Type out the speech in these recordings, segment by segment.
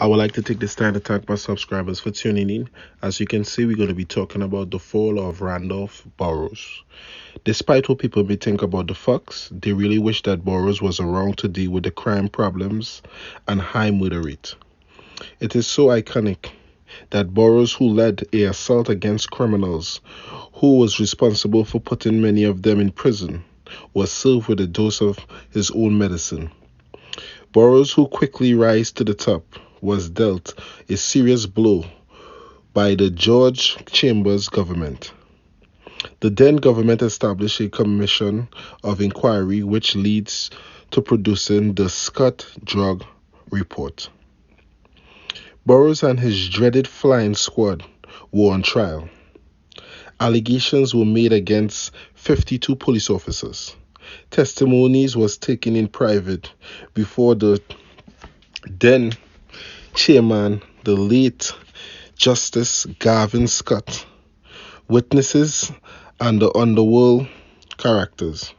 I would like to take this time to thank my subscribers for tuning in. As you can see, we're going to be talking about the fall of Randolph Burroughs. Despite what people may think about the Fox, they really wish that Burroughs was around to deal with the crime problems and high murder rate. It is so iconic that Burroughs, who led a assault against criminals, who was responsible for putting many of them in prison, was served with a dose of his own medicine. Burroughs, who quickly rise to the top, was dealt a serious blow by the George Chambers government. The then government established a commission of inquiry which leads to producing the Scott Drug Report. Burroughs and his dreaded flying squad were on trial. Allegations were made against 52 police officers. Testimonies was taken in private before the then chairman, the late Justice Gavin Scott, witnesses and the underworld characters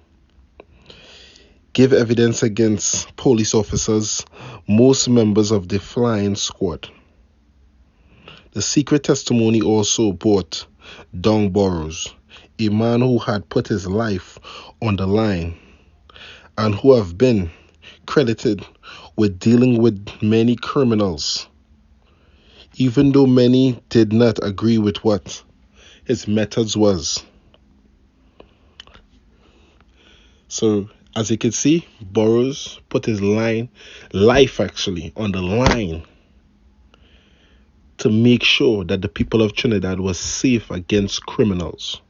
gave evidence against police officers, most members of the flying squad. The secret testimony also brought down Burroughs, a man who had put his life on the line and who have been credited with dealing with many criminals, even though many did not agree with what his methods was. So, as you can see, Burroughs put his life actually on the line to make sure that the people of Trinidad was safe against criminals.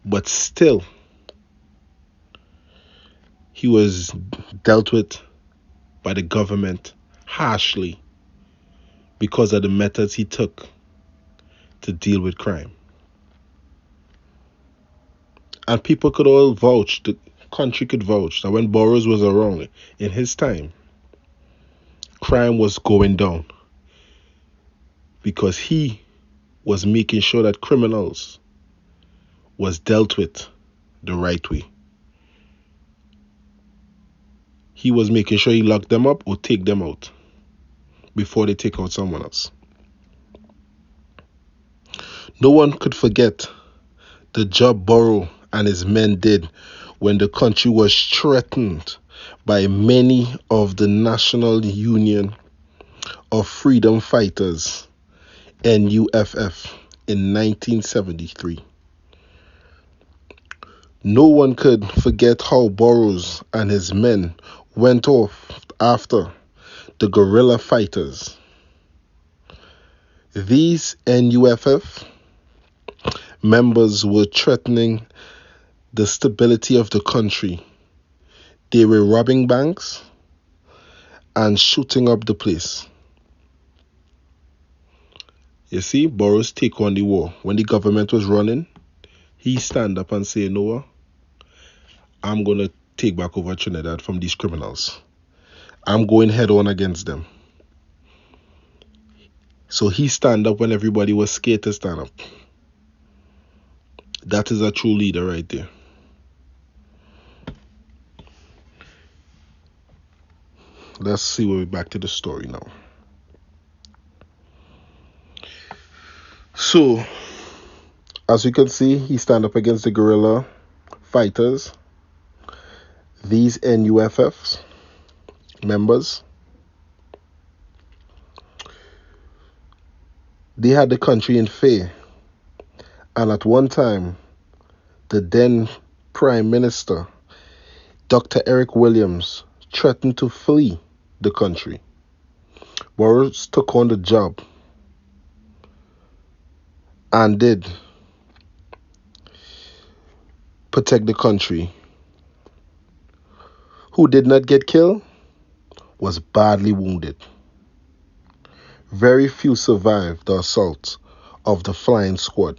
But still, he was dealt with by the government harshly because of the methods he took to deal with crime. And people could all vouch, the country could vouch, that when Burroughs was around in his time, crime was going down because he was making sure that criminals was dealt with the right way. He was making sure he locked them up or take them out before they take out someone else. No one could forget the job Burroughs and his men did when the country was threatened by many of the National Union of Freedom Fighters, NUFF, in 1973. No one could forget how Burroughs and his men went off after the guerrilla fighters. These NUFF members were threatening the stability of the country. They were robbing banks and shooting up the place. You see, Burroughs take on the war. When the government was running, he stand up and say, "No, I'm going to take back over Trinidad from these criminals. I'm going head on against them." So he stand up when everybody was scared to stand up. That is a true leader right there. Let's see where we're back to the story now. So, as you can see, he stand up against the guerrilla fighters, these NUFFs members. They had the country in fear, and at one time, the then Prime Minister, Dr. Eric Williams, threatened to flee the country. Burroughs took on the job and did protect the country. Who did not get killed was badly wounded. Very few survived the assault of the flying squad.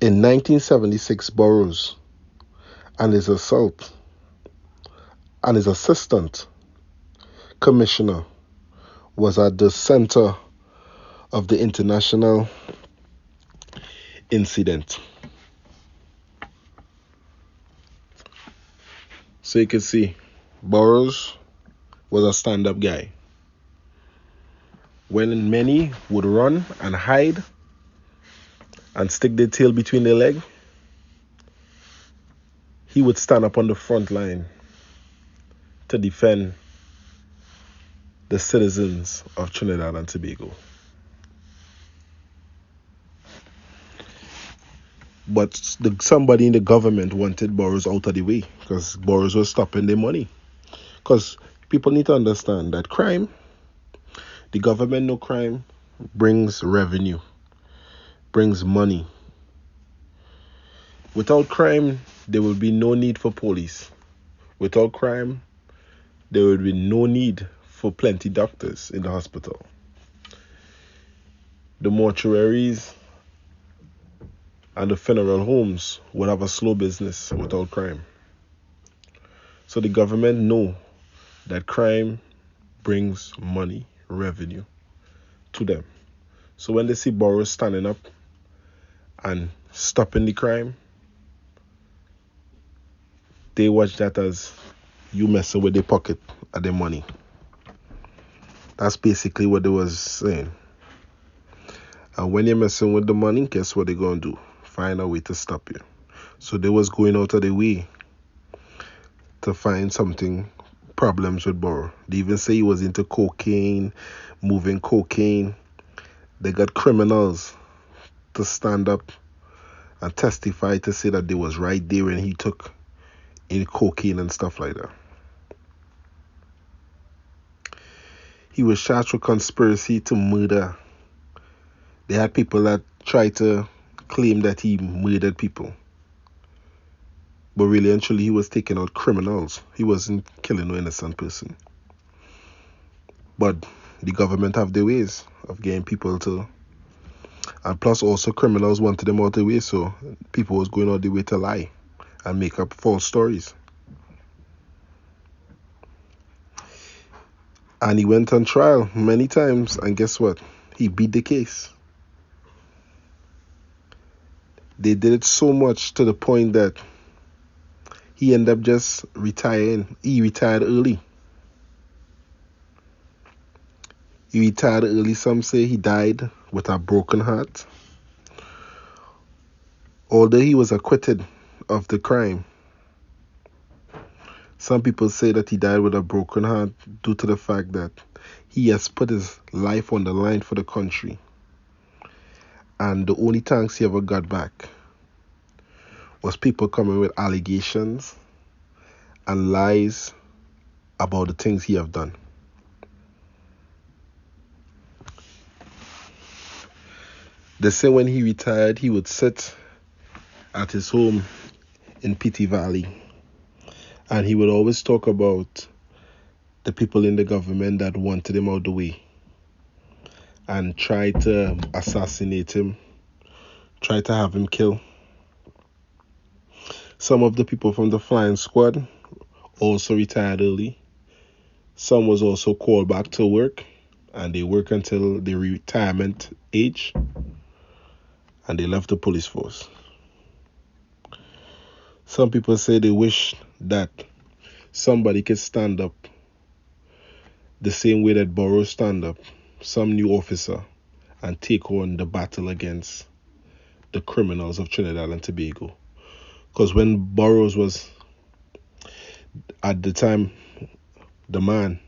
In 1976, Burroughs and his assistant commissioner was at the center of the international incident. So you can see, Burroughs was a stand-up guy. when many would run and hide and stick their tail between their legs, he would stand up on the front line to defend the citizens of Trinidad and Tobago. But somebody in the government wanted Burroughs out of the way because Burroughs was stopping their money. Because people need to understand that the government know crime brings revenue, brings money. Without crime, there will be no need for police. Without crime, there will be no need for plenty doctors in the hospital. The mortuaries and the funeral homes would have a slow business without crime. So the government know that crime brings money, revenue to them. So when they see Burroughs standing up and stopping the crime, they watch that as you messing with their pocket and their money. That's basically what they was saying. And when you're messing with the money, guess what they're going to do? Find a way to stop you. So they was going out of their way to find problems with Burroughs. They even say he was into cocaine, moving cocaine. They got criminals to stand up and testify to say that they was right there when he took in cocaine and stuff like that. He was charged with conspiracy to murder. They had people that tried to claim that he murdered people. But really and truly, he was taking out criminals. He wasn't killing no innocent person. But the government have their ways of getting people to... And plus also criminals wanted them out of the way, so people was going out the way to lie and make up false stories. And he went on trial many times, and guess what? He beat the case. They did it so much to the point that he ended up just retiring. He retired early. Some say he died with a broken heart. Although he was acquitted of the crime, some people say that he died with a broken heart due to the fact that he has put his life on the line for the country. And the only thanks he ever got back was people coming with allegations and lies about the things he have done. They say when he retired, he would sit at his home in Pity Valley, and he would always talk about the people in the government that wanted him out the way and tried to assassinate him, tried to have him killed. Some of the people from the flying squad also retired early. Some was also called back to work, and they work until the retirement age, and they left the police force. Some people say they wish that somebody could stand up the same way that Burroughs stand up, some new officer, and take on the battle against the criminals of Trinidad and Tobago. Because when Burroughs was, at the time, the man.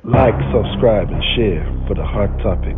Like, subscribe, and share for the hot topic.